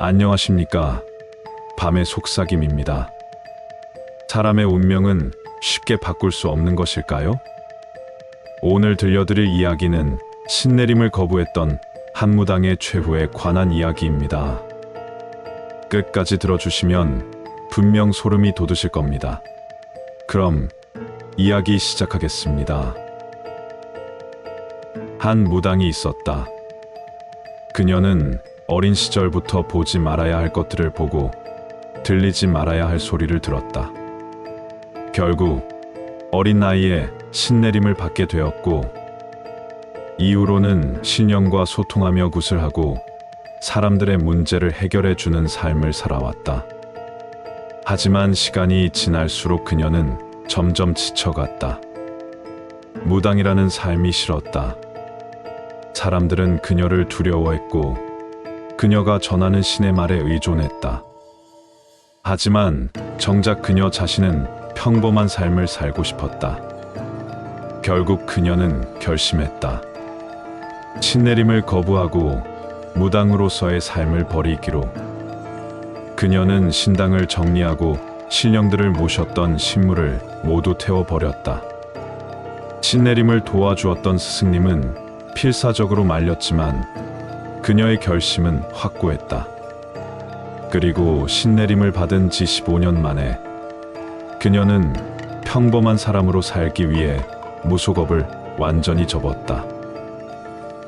안녕하십니까. 밤의 속삭임입니다. 사람의 운명은 쉽게 바꿀 수 없는 것일까요? 오늘 들려드릴 이야기는 신내림을 거부했던 한 무당의 최후에 관한 이야기입니다. 끝까지 들어주시면 분명 소름이 돋으실 겁니다. 그럼 이야기 시작하겠습니다. 한 무당이 있었다. 그녀는 어린 시절부터 보지 말아야 할 것들을 보고 들리지 말아야 할 소리를 들었다. 결국 어린 나이에 신내림을 받게 되었고, 이후로는 신령과 소통하며 구슬하고 사람들의 문제를 해결해 주는 삶을 살아왔다. 하지만 시간이 지날수록 그녀는 점점 지쳐갔다. 무당이라는 삶이 싫었다. 사람들은 그녀를 두려워했고 그녀가 전하는 신의 말에 의존했다. 하지만 정작 그녀 자신은 평범한 삶을 살고 싶었다. 결국 그녀는 결심했다. 신내림을 거부하고 무당으로서의 삶을 버리기로. 그녀는 신당을 정리하고 신령들을 모셨던 신물을 모두 태워버렸다. 신내림을 도와주었던 스승님은 필사적으로 말렸지만 그녀의 결심은 확고했다. 그리고 신내림을 받은 지 15년 만에 그녀는 평범한 사람으로 살기 위해 무속업을 완전히 접었다.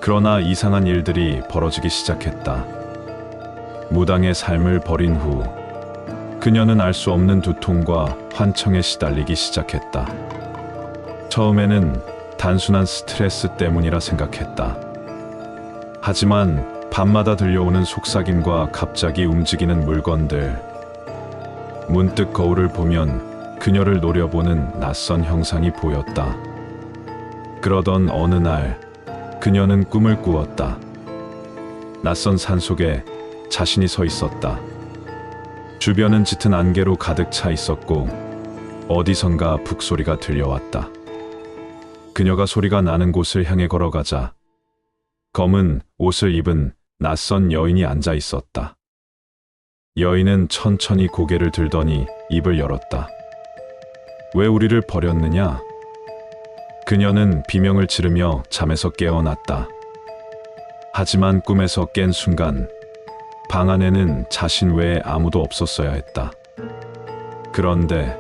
그러나 이상한 일들이 벌어지기 시작했다. 무당의 삶을 버린 후 그녀는 알 수 없는 두통과 환청에 시달리기 시작했다. 처음에는 단순한 스트레스 때문이라 생각했다. 하지만 밤마다 들려오는 속삭임과 갑자기 움직이는 물건들, 문득 거울을 보면 그녀를 노려보는 낯선 형상이 보였다. 그러던 어느 날 그녀는 꿈을 꾸었다. 낯선 산속에 자신이 서 있었다. 주변은 짙은 안개로 가득 차 있었고 어디선가 북소리가 들려왔다. 그녀가 소리가 나는 곳을 향해 걸어가자 검은 옷을 입은 낯선 여인이 앉아 있었다. 여인은 천천히 고개를 들더니 입을 열었다. 왜 우리를 버렸느냐? 그녀는 비명을 지르며 잠에서 깨어났다. 하지만 꿈에서 깬 순간 방 안에는 자신 외에 아무도 없었어야 했다. 그런데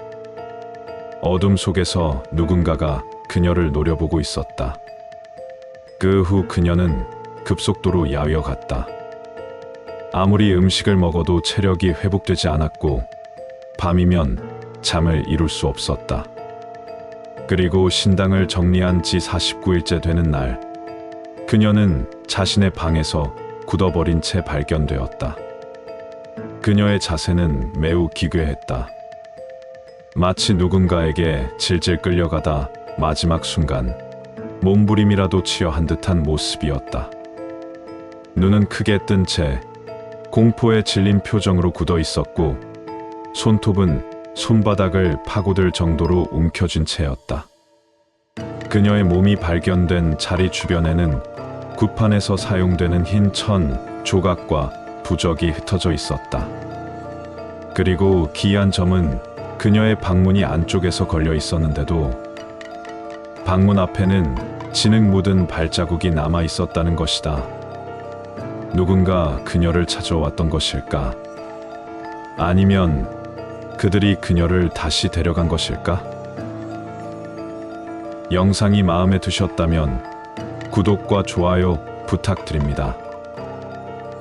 어둠 속에서 누군가가 그녀를 노려보고 있었다. 그 후 그녀는 급속도로 야위어갔다. 아무리 음식을 먹어도 체력이 회복되지 않았고 밤이면 잠을 이룰 수 없었다. 그리고 신당을 정리한 지 49일째 되는 날, 그녀는 자신의 방에서 굳어버린 채 발견되었다. 그녀의 자세는 매우 기괴했다. 마치 누군가에게 질질 끌려가다 마지막 순간 몸부림이라도 치려 한 듯한 모습이었다. 눈은 크게 뜬 채 공포에 질린 표정으로 굳어 있었고 손톱은 손바닥을 파고들 정도로 움켜쥔 채였다. 그녀의 몸이 발견된 자리 주변에는 굿판에서 사용되는 흰 천 조각과 부적이 흩어져 있었다. 그리고 기이한 점은 그녀의 방문이 안쪽에서 걸려 있었는데도 방문 앞에는 진흙 묻은 발자국이 남아 있었다는 것이다. 누군가 그녀를 찾아왔던 것일까? 아니면 그들이 그녀를 다시 데려간 것일까? 영상이 마음에 드셨다면 구독과 좋아요 부탁드립니다.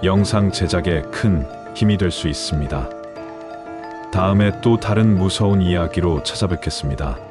영상 제작에 큰 힘이 될 수 있습니다. 다음에 또 다른 무서운 이야기로 찾아뵙겠습니다.